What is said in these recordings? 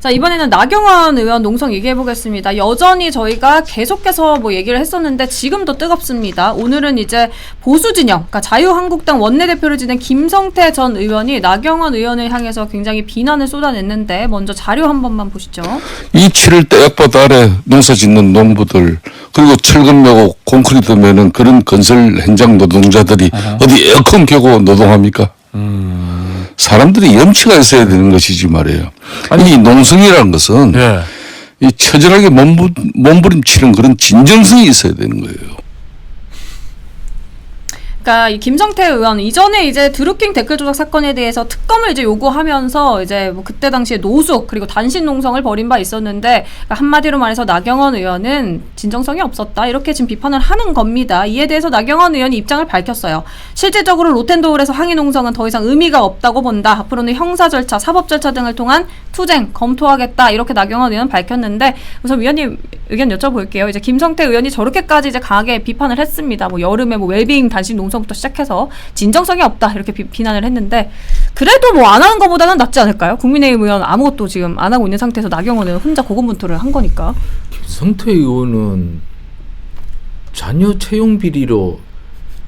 자, 이번에는 나경원 의원 농성 얘기해 보겠습니다. 여전히 저희가 계속해서 뭐 얘기를 했었는데 지금도 뜨겁습니다. 오늘은 이제 보수 진영, 그러니까 자유한국당 원내대표를 지낸 김성태 전 의원이 나경원 의원을 향해서 굉장히 비난을 쏟아냈는데 먼저 자료 한 번만 보시죠. 이 7일 대약밭 아래 농사 짓는 농부들 그리고 철근 메고 콘크리트 메는 그런 건설 현장 노동자들이 어디 에어컨 켜고 노동합니까? 사람들이 염치가 있어야 되는 것이지 말이에요. 아니 이 농성이라는 것은 이 처절하게 몸부림치는 그런 진정성이 있어야 되는 거예요. 그러니까 이 김성태 의원 이전에 이제 드루킹 댓글 조작 사건에 대해서 특검을 이제 요구하면서 이제 뭐 그때 당시에 노숙 그리고 단신 농성을 벌인 바 있었는데 그러니까 한마디로 말해서 나경원 의원은 진정성이 없었다 이렇게 지금 비판을 하는 겁니다. 이에 대해서 나경원 의원이 입장을 밝혔어요. 실질적으로 로텐도울에서 항해 농성은 더 이상 의미가 없다고 본다. 앞으로는 형사 절차, 사법 절차 등을 통한 투쟁 검토하겠다 이렇게 나경원 의원 밝혔는데 우선 위원님 의견 여쭤볼게요. 이제 김성태 의원이 저렇게까지 이제 강하게 비판을 했습니다. 뭐 여름에 뭐 웰빙 단신 농성부터 시작해서 진정성이 없다 이렇게 비난을 했는데 그래도 뭐 안 하는 것보다는 낫지 않을까요? 국민의힘 의원 아무것도 지금 안 하고 있는 상태에서 나경원 의원 혼자 고군분투를 한 거니까. 김성태 의원은 자녀 채용 비리로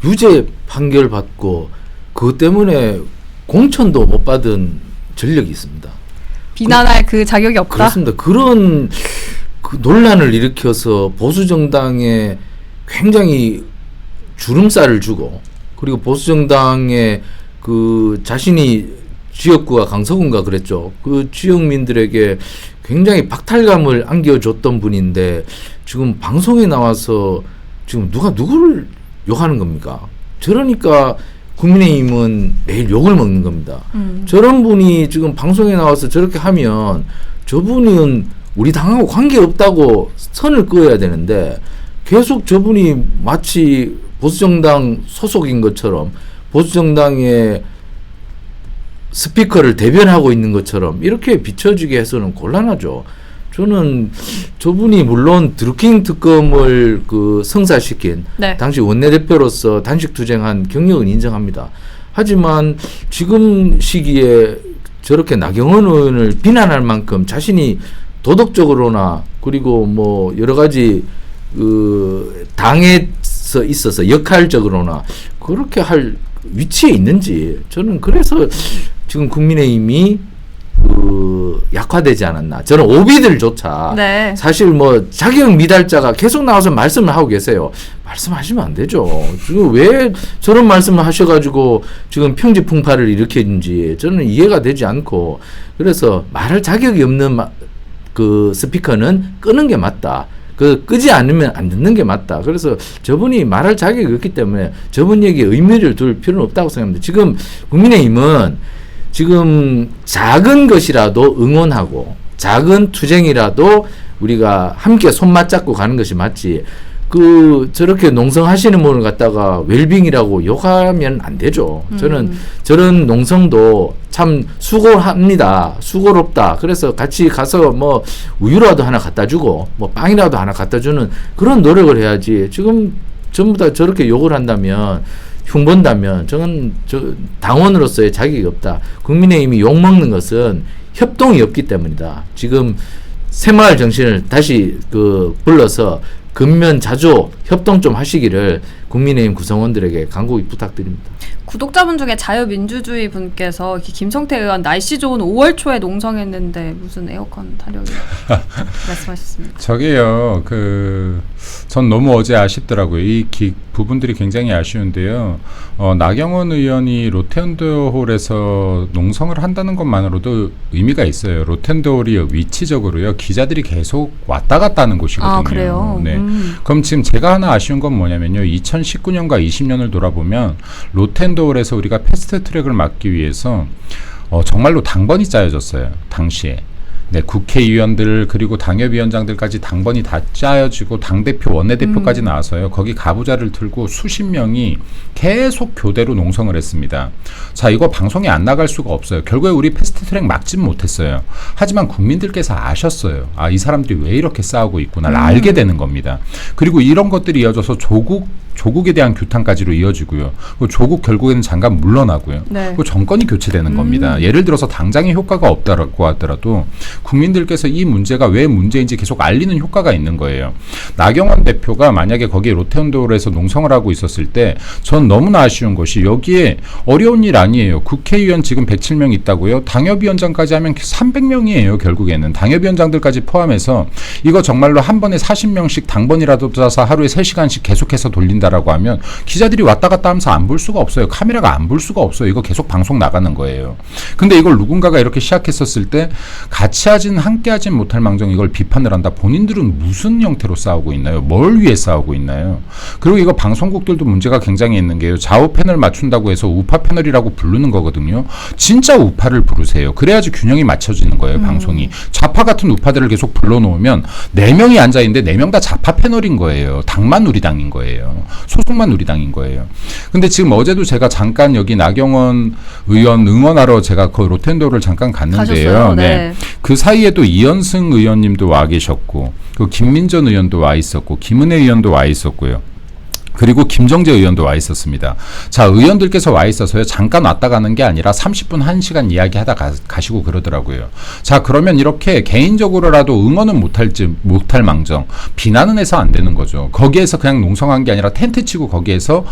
유죄 판결 받고 그것 때문에 공천도 못 받은 전력이 있습니다. 비난할 그 자격이 없다? 그렇습니다. 그런 그 논란을 일으켜서 보수정당에 굉장히 주름살을 주고 그리고 보수정당에 그 자신이 지역구가 강서구인가 그랬죠. 그 지역민들에게 굉장히 박탈감을 안겨줬던 분인데 지금 방송에 나와서 지금 누가 누구를 욕하는 겁니까? 저러니까 국민의힘은 매일 욕을 먹는 겁니다. 저런 분이 지금 방송에 나와서 저렇게 하면 저분은 우리 당하고 관계없다고 선을 그어야 되는데 계속 저분이 마치 보수정당 소속인 것처럼 보수정당의 스피커를 대변하고 있는 것처럼 이렇게 비춰지게 해서는 곤란하죠. 저는 저분이 물론 드루킹 특검을 그 성사시킨 네. 당시 원내대표로서 단식 투쟁한 경력은 인정합니다. 하지만 지금 시기에 저렇게 나경원 의원을 비난할 만큼 자신이 도덕적으로나 그리고 뭐 여러 가지 그 당에서 있어서 역할적으로나 그렇게 할 위치에 있는지 저는 그래서 지금 국민의힘이 그 약화되지 않았나. 저는 오비들조차 네. 사실 뭐 자격 미달자가 계속 나와서 말씀을 하고 계세요. 말씀하시면 안 되죠. 지금 왜 저런 말씀을 하셔가지고 지금 평지풍파를 일으켰는지 저는 이해가 되지 않고 그래서 말할 자격이 없는 그 스피커는 끄는 게 맞다. 그 끄지 않으면 안 듣는 게 맞다. 그래서 저분이 말할 자격이 없기 때문에 저분 얘기에 의미를 둘 필요는 없다고 생각합니다. 지금 국민의힘은 지금 작은 것이라도 응원하고 작은 투쟁이라도 우리가 함께 손맞잡고 가는 것이 맞지. 그 저렇게 농성하시는 분을 갖다가 웰빙이라고 욕하면 안 되죠. 저는 저런 농성도 참 수고합니다. 수고롭다. 그래서 같이 가서 뭐 우유라도 하나 갖다 주고 뭐 빵이라도 하나 갖다 주는 그런 노력을 해야지. 지금 전부 다 저렇게 욕을 한다면 흉본다면 저는 당원으로서의 자격이 없다. 국민의힘이 욕먹는 것은 협동이 없기 때문이다. 지금 새마을 정신을 다시 그 불러서 근면 자조 협동 좀 하시기를 국민의힘 구성원들에게 간곡히 부탁드립니다. 구독자분 중에 자유민주주의 분께서 김성태 의원 날씨 좋은 5월 초에 농성했는데 무슨 에어컨 타령이 말씀하셨습니다. 저게요. 전 너무 어제 아쉽더라고요. 이 부분들이 굉장히 아쉬운데요. 나경원 의원이 로텐도홀에서 농성을 한다는 것만으로도 의미가 있어요. 로텐도홀이 위치적으로요. 기자들이 계속 왔다 갔다 하는 곳이거든요. 아, 그래요? 네. 그럼 지금 제가 하나 아쉬운 건 뭐냐면요. 2019년과 20년을 돌아보면 로텐도홀에서 우리가 패스트트랙을 막기 위해서 정말로 당번이 짜여졌어요. 당시에. 네, 국회의원들 그리고 당협위원장들까지 당번이 다 짜여지고 당대표 원내대표까지 나와서요. 거기 가부좌를 틀고 수십 명이 계속 교대로 농성을 했습니다. 자, 이거 방송에 안 나갈 수가 없어요. 결국에 우리 패스트트랙 막진 못했어요. 하지만 국민들께서 아셨어요. 아, 이 사람들이 왜 이렇게 싸우고 있구나를 알게 되는 겁니다. 그리고 이런 것들이 이어져서 조국 조국에 대한 규탄까지로 이어지고요. 그리고 조국 결국에는 잠깐 물러나고요. 네. 그리고 정권이 교체되는 겁니다. 예를 들어서 당장의 효과가 없다고 하더라도 국민들께서 이 문제가 왜 문제인지 계속 알리는 효과가 있는 거예요. 나경원 대표가 만약에 거기에 롯데온도어에서 농성을 하고 있었을 때 전 너무나 아쉬운 것이 여기에 어려운 일 아니에요. 국회의원 지금 107명 있다고요. 당협위원장까지 하면 300명이에요. 결국에는 당협위원장들까지 포함해서 이거 정말로 한 번에 40명씩 당번이라도 짜서 하루에 3시간씩 계속해서 돌린다라고 하면 기자들이 왔다 갔다 하면서 안 볼 수가 없어요. 카메라가 안 볼 수가 없어요. 이거 계속 방송 나가는 거예요. 근데 이걸 누군가가 이렇게 시작했었을 때 같이 하진 함께 하진 못할 망정 이걸 비판을 한다. 본인들은 무슨 형태로 싸우고 있나요? 뭘 위해 싸우고 있나요? 그리고 이거 방송국들도 문제가 굉장히 있는 게요. 좌우 패널 맞춘다고 해서 우파 패널이라고 부르는 거거든요. 진짜 우파를 부르세요. 그래야지 균형이 맞춰지는 거예요. 방송이. 좌파 같은 우파들을 계속 불러놓으면 4명이 앉아있는데 4명 다 좌파 패널인 거예요. 당만 우리당인 거예요. 소속만 우리당인 거예요. 근데 지금 어제도 제가 잠깐 여기 나경원 의원 응원하러 제가 그 롯데온도어를 잠깐 갔는데요. 가셨어요? 네. 그 사이에도 이현승 의원님도 와 계셨고, 그 김민전 의원도 와 있었고, 김은혜 의원도 와 있었고요. 그리고 김정재 의원도 와 있었습니다. 자, 의원들께서 와 있어서요. 잠깐 왔다 가는 게 아니라 30분, 1시간 이야기하다 가시고 그러더라고요. 자, 그러면 이렇게 개인적으로라도 응원은 못할 망정, 비난은 해서 안 되는 거죠. 거기에서 그냥 농성한 게 아니라 텐트 치고 거기에서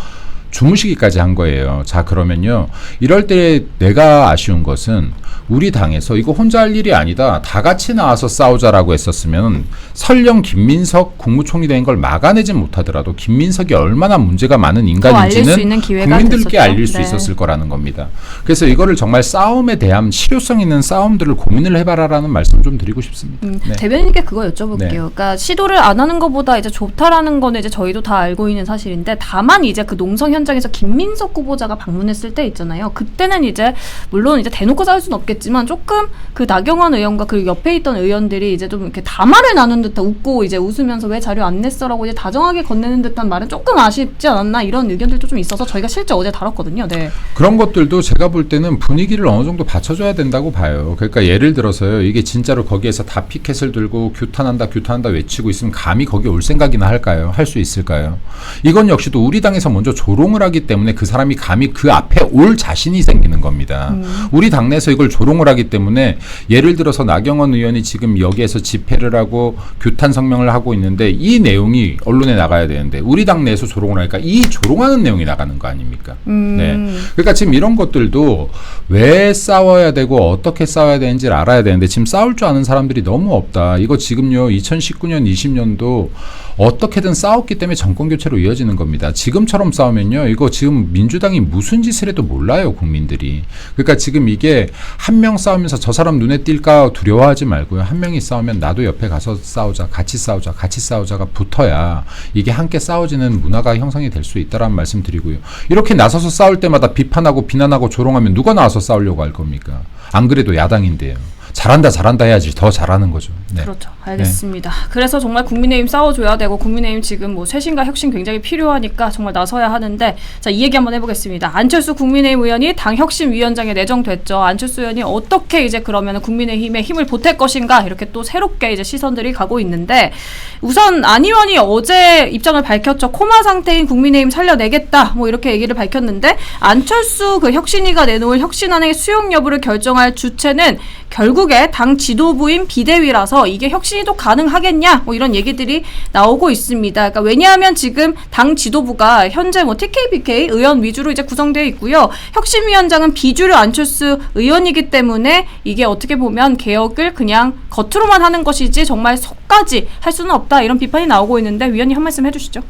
주무시기까지 한 거예요. 자, 그러면요. 이럴 때 내가 아쉬운 것은 우리 당에서 이거 혼자 할 일이 아니다. 다 같이 나와서 싸우자라고 했었으면 설령 김민석 국무총리 된 걸 막아내진 못하더라도 김민석이 얼마나 문제가 많은 인간인지는 국민들께 됐었죠. 알릴 수 있었을 거라는 겁니다. 그래서 이거를 정말 싸움에 대한 실효성 있는 싸움들을 고민을 해봐라라는 말씀 좀 드리고 싶습니다. 네. 대변인께 그거 여쭤볼게요. 네. 그러니까 시도를 안 하는 것보다 이제 좋다라는 거는 이제 저희도 다 알고 있는 사실인데 다만 이제 그 농성 현장에서 김민석 후보자가 방문했을 때 있잖아요. 그때는 이제 물론 이제 대놓고 싸울 수는 없겠지만 조금 그 나경원 의원과 그 옆에 있던 의원들이 이제 좀 이렇게 담화를 나눈 듯한 웃고 이제 웃으면서 왜 자료 안 냈어라고 이제 다정하게 건네는 듯한 말은 조금 아쉽지 않았나 이런 의견들도 좀 있어서 저희가 실제 어제 다뤘거든요. 네. 그런 것들도 제가 볼 때는 분위기를 어느 정도 받쳐줘야 된다고 봐요. 그러니까 예를 들어서요. 이게 진짜로 거기에서 다 피켓을 들고 규탄한다 외치고 있으면 감히 거기 올 생각이나 할까요? 할 수 있을까요? 이건 역시도 우리 당에서 먼저 조롱을 하기 때문에 그 사람이 감히 그 앞에 올 자신이 생기는 겁니다. 우리 당내에서 이걸 조롱을 하기 때문에 예를 들어서 나경원 의원이 지금 여기에서 집회를 하고 규탄 성명을 하고 있는데 이 내용이 언론에 나가야 되는데 우리 당내에서 조롱을 하니까 이 조롱하는 내용이 나가는 거 아닙니까? 네. 그러니까 지금 이런 것들도 왜 싸워야 되고 어떻게 싸워야 되는지를 알아야 되는데 지금 싸울 줄 아는 사람들이 너무 없다. 이거 지금요 2019년 20년도 어떻게든 싸웠기 때문에 정권 교체로 이어지는 겁니다. 지금처럼 싸우면요 이거 지금 민주당이 무슨 짓을 해도 몰라요 국민들이. 그러니까 지금 이게 한 명 싸우면서 저 사람 눈에 띌까 두려워하지 말고요. 한 명이 싸우면 나도 옆에 가서 싸우자, 같이 싸우자가 붙어야 이게 함께 싸워지는 문화가 형성이 될 수 있다라는 말씀 드리고요. 이렇게 나서서 싸울 때마다 비판하고 비난하고 조롱하면 누가 나와서 싸우려고 할 겁니까? 안 그래도 야당인데요. 잘한다 해야지 더 잘하는 거죠. 네. 그렇죠. 알겠습니다. 네. 그래서 정말 국민의힘 싸워줘야 되고 국민의힘 지금 뭐 쇄신과 혁신 굉장히 필요하니까 정말 나서야 하는데 자, 이 얘기 한번 해보겠습니다. 안철수 국민의힘 의원이 당 혁신위원장에 내정됐죠. 안철수 의원이 어떻게 이제 그러면 국민의힘에 힘을 보탤 것인가 이렇게 또 새롭게 이제 시선들이 가고 있는데 우선 안 의원이 어제 입장을 밝혔죠. 코마 상태인 국민의힘 살려내겠다 뭐 이렇게 얘기를 밝혔는데 안철수 그 혁신위가 내놓을 혁신안의 수용 여부를 결정할 주체는 결국에 당 지도부인 비대위라서 이게 혁신이 또 가능하겠냐 뭐 이런 얘기들이 나오고 있습니다. 그러니까 왜냐하면 지금 당 지도부가 현재 뭐 TKBK 의원 위주로 이제 구성되어 있고요. 혁신위원장은 비주류 안철수 의원이기 때문에 이게 어떻게 보면 개혁을 그냥 겉으로만 하는 것이지 정말 속까지 할 수는 없다 이런 비판이 나오고 있는데 위원님 한 말씀 해주시죠.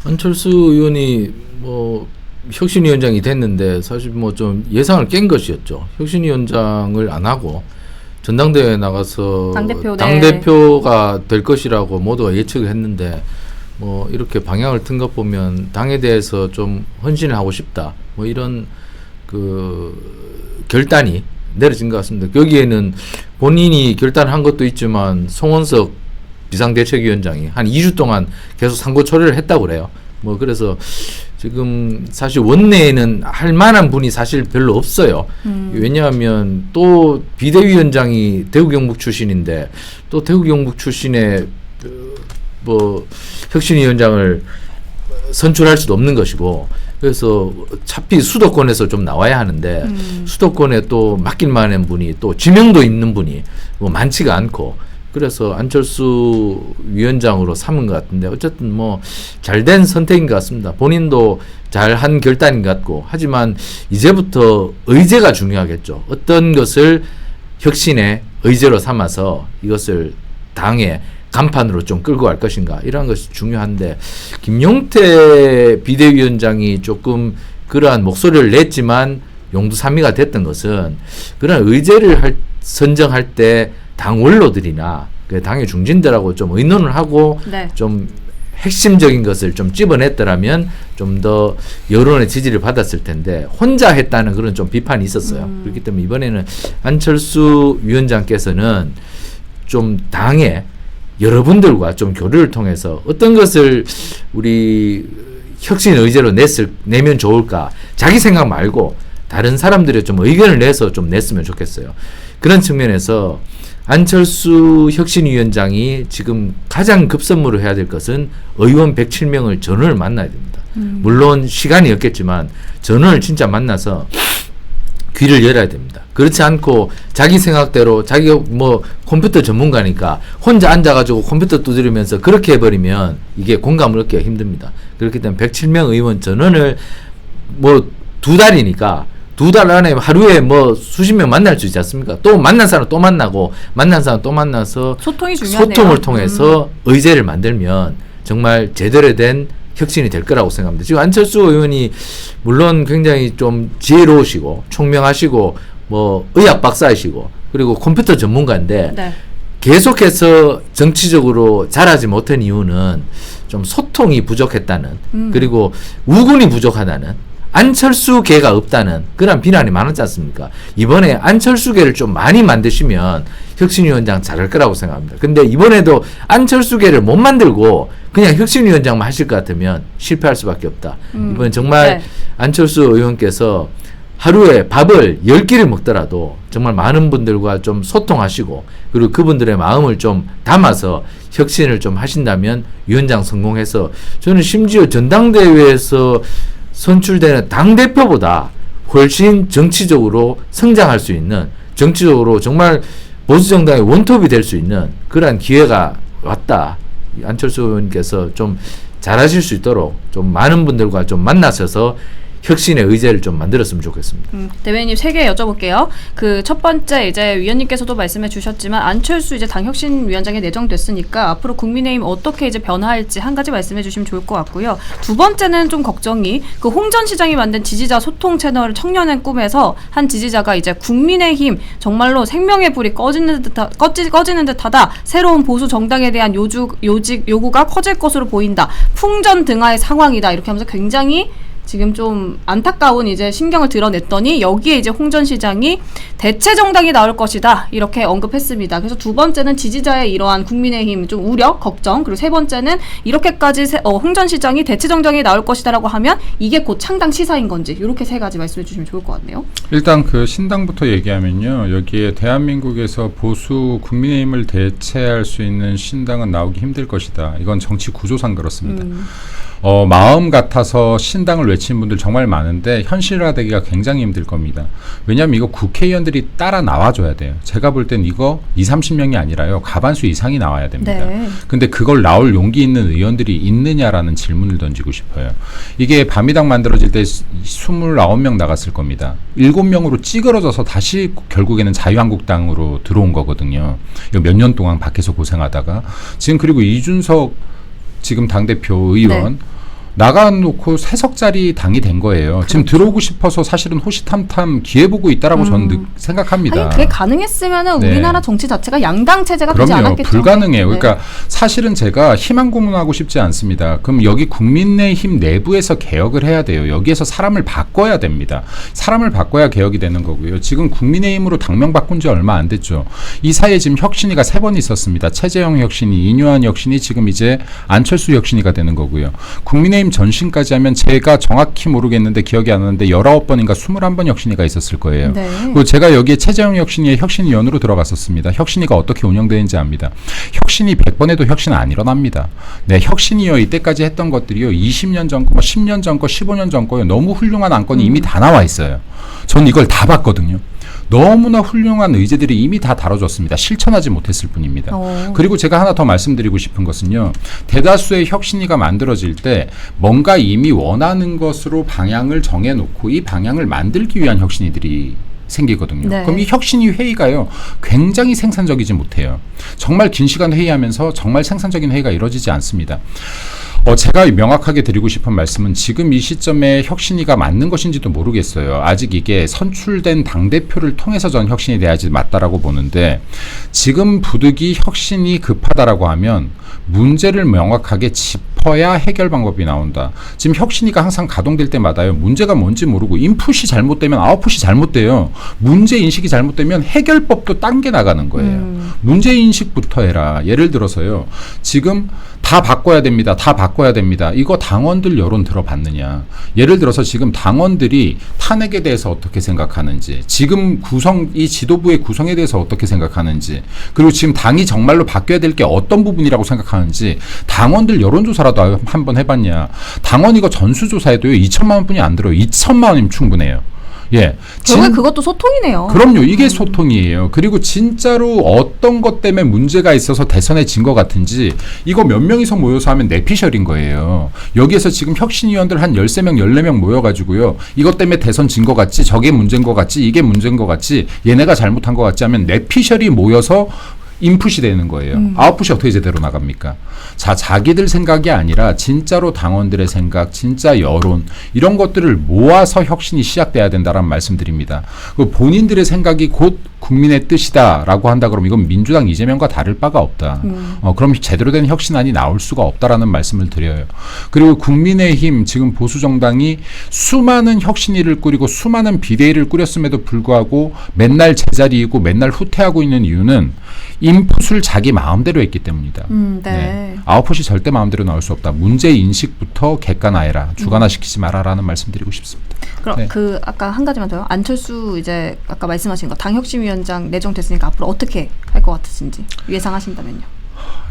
안철수 의원이 뭐 혁신위원장이 됐는데 사실 뭐 좀 예상을 깬 것이었죠. 혁신위원장을 안 하고 전당대회에 나가서 당대표가 될 것이라고 모두가 예측을 했는데 뭐 이렇게 방향을 튼 것 보면 당에 대해서 좀 헌신을 하고 싶다 뭐 이런 그 결단이 내려진 것 같습니다. 여기에는 본인이 결단한 것도 있지만 송원석 비상대책위원장이 한 2주 동안 계속 상고 처리를 했다고 그래요. 뭐 그래서 지금 사실 원내에는 할 만한 분이 사실 별로 없어요. 왜냐하면 또 비대위원장이 대구 경북 출신인데 또 대구 경북 출신의 뭐 혁신위원장을 선출할 수도 없는 것이고 그래서 차피 수도권에서 좀 나와야 하는데 수도권에 또 맡길 만한 분이 또 지명도 있는 분이 뭐 많지가 않고 그래서 안철수 위원장으로 삼은 것 같은데 어쨌든 뭐 잘된 선택인 것 같습니다. 본인도 잘한 결단인 것 같고 하지만 이제부터 의제가 중요하겠죠. 어떤 것을 혁신의 의제로 삼아서 이것을 당의 간판으로 좀 끌고 갈 것인가 이런 것이 중요한데 김용태 비대위원장이 조금 그러한 목소리를 냈지만 용두사미가 됐던 것은 그런 의제를 선정할 때 당 원로들이나 그 당의 중진들하고 좀 의논을 하고 네. 좀 핵심적인 것을 좀 집어냈더라면 좀 더 여론의 지지를 받았을 텐데 혼자 했다는 그런 좀 비판이 있었어요. 그렇기 때문에 이번에는 안철수 위원장께서는 좀 당의 여러분들과 좀 교류를 통해서 어떤 것을 우리 혁신 의제로 내면 좋을까 자기 생각 말고 다른 사람들의 좀 의견을 내서 좀 냈으면 좋겠어요. 그런 측면에서 안철수 혁신위원장이 지금 가장 급선무로 해야 될 것은 의원 107명을 전원을 만나야 됩니다. 물론 시간이 없겠지만 전원을 진짜 만나서 귀를 열어야 됩니다. 그렇지 않고 자기 생각대로 자기가 뭐 컴퓨터 전문가니까 혼자 앉아가지고 컴퓨터 두드리면서 그렇게 해버리면 이게 공감을 얻기가 힘듭니다. 그렇기 때문에 107명 의원 전원을 뭐 2달이니까 2달 안에 하루에 뭐 수십 명 만날 수 있지 않습니까? 또 만난 사람 또 만나고 만난 사람 또 만나서 소통이 중요하네요. 소통을 통해서 의제를 만들면 정말 제대로 된 혁신이 될 거라고 생각합니다. 지금 안철수 의원이 물론 굉장히 좀 지혜로우시고 총명하시고 뭐 의학 박사이시고 그리고 컴퓨터 전문가인데 네. 계속해서 정치적으로 잘하지 못한 이유는 좀 소통이 부족했다는 그리고 우군이 부족하다는 안철수계가 없다는 그런 비난이 많았지 않습니까? 이번에 안철수계를 좀 많이 만드시면 혁신위원장 잘할 거라고 생각합니다. 근데 이번에도 안철수계를 못 만들고 그냥 혁신위원장만 하실 것 같으면 실패할 수밖에 없다. 이번 정말 네. 안철수 의원께서 하루에 밥을 10끼를 먹더라도 정말 많은 분들과 좀 소통하시고 그리고 그분들의 마음을 좀 담아서 혁신을 좀 하신다면 위원장 성공해서 저는 심지어 전당대회에서 선출되는 당대표보다 훨씬 정치적으로 성장할 수 있는 정치적으로 정말 보수정당의 원톱이 될 수 있는 그러한 기회가 왔다. 안철수 의원께서 좀 잘하실 수 있도록 좀 많은 분들과 좀 만나셔서 혁신의 의제를 좀 만들었으면 좋겠습니다. 대변인님 3개 여쭤볼게요. 그 첫 번째 이제 위원님께서도 말씀해 주셨지만 안철수 이제 당혁신위원장에 내정됐으니까 앞으로 국민의힘 어떻게 이제 변화할지 한 가지 말씀해 주시면 좋을 것 같고요. 두 번째는 좀 걱정이 그 홍 전 시장이 만든 지지자 소통 채널 청년의 꿈에서 한 지지자가 이제 국민의힘 정말로 생명의 불이 꺼지는 듯하다. 새로운 보수 정당에 대한 요직 요구가 커질 것으로 보인다. 풍전등화의 상황이다. 이렇게 하면서 굉장히 지금 좀 안타까운 이제 신경을 드러냈더니 여기에 이제 홍 전 시장이 대체 정당이 나올 것이다 이렇게 언급했습니다. 그래서 두 번째는 지지자의 이러한 국민의힘 좀 우려, 걱정 그리고 세 번째는 이렇게까지 홍 전 시장이 대체 정당이 나올 것이다라고 하면 이게 곧 창당 시사인 건지 이렇게 세 가지 말씀해 주시면 좋을 것 같네요. 일단 그 신당부터 얘기하면요. 여기에 대한민국에서 보수 국민의힘을 대체할 수 있는 신당은 나오기 힘들 것이다. 이건 정치 구조상 그렇습니다. 마음 같아서 신당을 외치는 분들 정말 많은데 현실화되기가 굉장히 힘들 겁니다. 왜냐하면 이거 국회의원들이 따라 나와줘야 돼요. 제가 볼 땐 이거 20-30명이 아니라요. 과반수 이상이 나와야 됩니다. 네. 근데 그걸 나올 용기 있는 의원들이 있느냐라는 질문을 던지고 싶어요. 이게 밤이당 만들어질 때 29명 나갔을 겁니다. 7명으로 찌그러져서 다시 결국에는 자유한국당으로 들어온 거거든요. 이거 몇 년 동안 밖에서 고생하다가 지금 그리고 이준석 지금 당대표 의원 네. 나가놓고 3석짜리 당이 된 거예요. 그렇죠. 지금 들어오고 싶어서 사실은 호시탐탐 기회 보고 있다라고 저는 생각합니다. 아니 그게 가능했으면 네. 우리나라 정치 자체가 양당 체제가 되지 그럼요. 않았겠죠. 불가능해요. 네. 그러니까 사실은 제가 희망 고문하고 싶지 않습니다. 그럼 여기 국민의힘 내부에서 개혁을 해야 돼요. 여기에서 사람을 바꿔야 됩니다. 사람을 바꿔야 개혁이 되는 거고요. 지금 국민의힘으로 당명 바꾼 지 얼마 안 됐죠. 이 사이에 지금 혁신위가 3번 있었습니다. 최재형 혁신위, 이뇨한 혁신위, 지금 이제 안철수 혁신위가 되는 거고요. 국민의힘 국민의힘 전신까지 하면 제가 정확히 모르겠는데 기억이 안 나는데 19번인가 21번 혁신위가 있었을 거예요. 네. 그리고 제가 여기에 최재형 혁신위의 혁신위원으로 들어갔었습니다. 혁신위가 어떻게 운영되는지 압니다. 혁신이 100번 해도 혁신 안 일어납니다. 네, 혁신위요 이때까지 했던 것들이요 20년 전 거, 10년 전 거, 15년 전 거요 너무 훌륭한 안건이 이미 다 나와 있어요. 전 이걸 다 봤거든요. 너무나 훌륭한 의제들이 이미 다 다뤄졌습니다. 실천하지 못했을 뿐입니다. 그리고 제가 하나 더 말씀드리고 싶은 것은요. 대다수의 혁신위가 만들어질 때 뭔가 이미 원하는 것으로 방향을 정해놓고 이 방향을 만들기 위한 혁신위들이 생기거든요. 네. 그럼 이 혁신위 회의가요. 굉장히 생산적이지 못해요. 정말 긴 시간 회의하면서 정말 생산적인 회의가 이루어지지 않습니다. 제가 명확하게 드리고 싶은 말씀은 지금 이 시점에 혁신위가 맞는 것인지도 모르겠어요. 아직 이게 선출된 당대표를 통해서 전 혁신이 돼야지 맞다라고 보는데 지금 부득이 혁신이 급하다라고 하면 문제를 명확하게 짚어야 해결 방법이 나온다. 지금 혁신위가 항상 가동될 때마다요. 문제가 뭔지 모르고 인풋이 잘못되면 아웃풋이 잘못돼요. 문제인식이 잘못되면 해결법도 당겨 나가는 거예요. 문제인식부터 해라. 예를 들어서요. 지금 다 바꿔야 됩니다. 다 바꿔야 됩니다. 이거 당원들 여론 들어봤느냐. 예를 들어서 지금 당원들이 탄핵에 대해서 어떻게 생각하는지, 지금 이 지도부의 구성에 대해서 어떻게 생각하는지, 그리고 지금 당이 정말로 바뀌어야 될 게 어떤 부분이라고 생각하는지 당원들 여론조사라도 한번 해봤냐. 당원 이거 전수조사해도요 2천만 원뿐이 안 들어요. 2천만 원이면 충분해요. 예. 결국에 그것도 소통이네요. 그럼요. 이게 소통이에요. 그리고 진짜로 어떤 것 때문에 문제가 있어서 대선에 진 것 같은지 이거 몇 명이서 모여서 하면 내피셜인 거예요. 여기에서 지금 혁신위원들 한 13명, 14명 모여가지고요. 이것 때문에 대선 진 것 같지, 저게 문제인 것 같지, 이게 문제인 것 같지, 얘네가 잘못한 것 같지 하면 내피셜이 모여서 인풋이 되는 거예요. 아웃풋이 어떻게 제대로 나갑니까? 자, 자기들 생각이 아니라 진짜로 당원들의 생각, 진짜 여론 이런 것들을 모아서 혁신이 시작돼야 된다라는 말씀드립니다. 본인들의 생각이 곧 국민의 뜻이다라고 한다 그러면 이건 민주당 이재명과 다를 바가 없다. 그럼 제대로 된 혁신안이 나올 수가 없다라는 말씀을 드려요. 그리고 국민의힘 지금 보수정당이 수많은 혁신위를 꾸리고 수많은 비대위를 꾸렸음에도 불구하고 맨날 제자리이고 맨날 후퇴하고 있는 이유는 인풋을 자기 마음대로 했기 때문이다. 네. 아웃풋이 절대 마음대로 나올 수 없다. 문제 인식부터 객관화해라. 주관화시키지 마라라는 말씀드리고 싶습니다. 그럼 네. 아까 한 가지만 더요. 안철수 이제 아까 말씀하신 거 당혁신위원장 내정됐으니까 앞으로 어떻게 할 것 같으신지 예상하신다면요.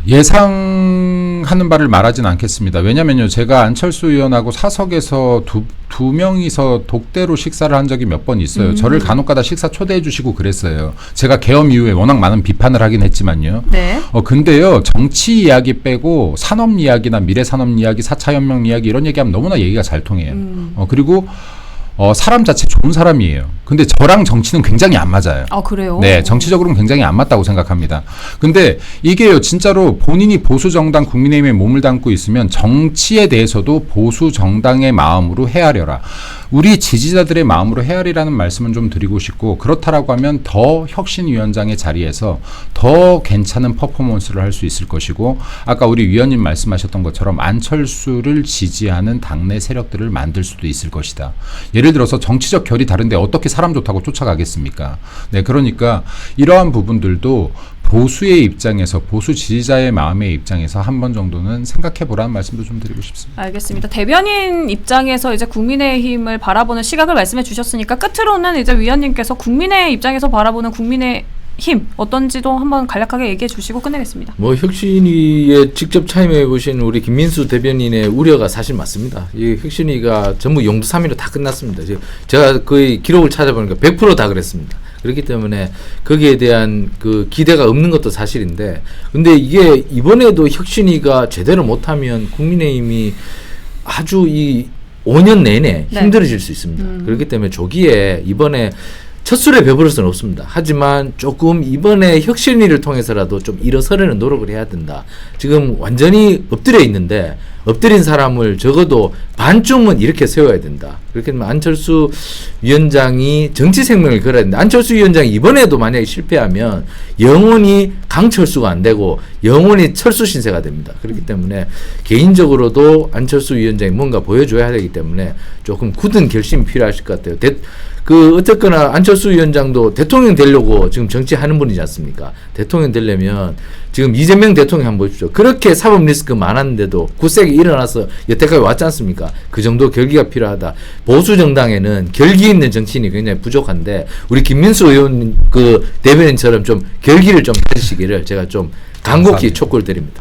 예상하는 바를 말하진 않겠습니다. 왜냐면요. 제가 안철수 의원하고 사석에서 두 명이서 독대로 식사를 한 적이 몇 번 있어요. 저를 간혹가다 식사 초대해 주시고 그랬어요. 제가 계엄 이후에 워낙 많은 비판을 하긴 했지만요. 네. 근데요. 정치 이야기 빼고 산업 이야기나 미래산업 이야기, 4차 혁명 이야기 이런 얘기하면 너무나 얘기가 잘 통해요. 그리고 사람 자체 좋은 사람이에요. 근데 저랑 정치는 굉장히 안 맞아요. 아, 그래요? 네, 정치적으로는 굉장히 안 맞다고 생각합니다. 근데 이게요, 진짜로 본인이 보수정당 국민의힘에 몸을 담고 있으면 정치에 대해서도 보수정당의 마음으로 헤아려라. 우리 지지자들의 마음으로 헤아리라는 말씀은 좀 드리고 싶고, 그렇다라고 하면 더 혁신위원장의 자리에서 더 괜찮은 퍼포먼스를 할 수 있을 것이고, 아까 우리 위원님 말씀하셨던 것처럼 안철수를 지지하는 당내 세력들을 만들 수도 있을 것이다. 예를 들어서 정치적 결이 다른데 어떻게 사람 좋다고 쫓아가겠습니까? 네, 그러니까 이러한 부분들도 보수의 입장에서, 보수 지지자의 마음의 입장에서 한 번 정도는 생각해 보라는 말씀도 좀 드리고 싶습니다. 알겠습니다. 대변인 입장에서 이제 국민의힘을 바라보는 시각을 말씀해 주셨으니까 끝으로는 이제 위원님께서 국민의 입장에서 바라보는 국민의힘 어떤지도 한번 간략하게 얘기해 주시고 끝내겠습니다. 혁신위에 직접 참여해 보신 우리 김민수 대변인의 우려가 사실 맞습니다. 이 혁신위가 전부 용두사미로 다 끝났습니다. 제가 거의 기록을 찾아보니까 100% 다 그랬습니다. 그렇기 때문에 거기에 대한 그 기대가 없는 것도 사실인데, 근데 이게 이번에도 혁신위가 제대로 못하면 국민의힘이 아주 이 5년 내내 힘들어질 수 있습니다. 그렇기 때문에 조기에 이번에 첫 술에 배부를 수는 없습니다. 하지만 조금 이번에 혁신위를 통해서라도 좀 일어서려는 노력을 해야 된다. 지금 완전히 엎드려 있는데 엎드린 사람을 적어도 반쯤은 이렇게 세워야 된다. 그렇게 되면 안철수 위원장이 정치 생명을 걸어야 된다. 안철수 위원장이 이번에도 만약에 실패하면 영원히 강철수가 안 되고 영원히 철수 신세가 됩니다. 그렇기 때문에 개인적으로도 안철수 위원장이 뭔가 보여줘야 되기 때문에 조금 굳은 결심이 필요하실 것 같아요. 어쨌거나 안철수 위원장도 대통령 되려고 지금 정치하는 분이지 않습니까? 대통령 되려면 지금 이재명 대통령 한번 보십시오. 그렇게 사법 리스크 많았는데도 구색 팽팽하게 일어나서 여태까지 왔지 않습니까? 그 정도 결기가 필요하다. 보수 정당에는 결기 있는 정치인이 굉장히 부족한데 우리 김민수 의원 그 대변인처럼 좀 결기를 좀 가지시기를 제가 좀 간곡히 촉구를 드립니다.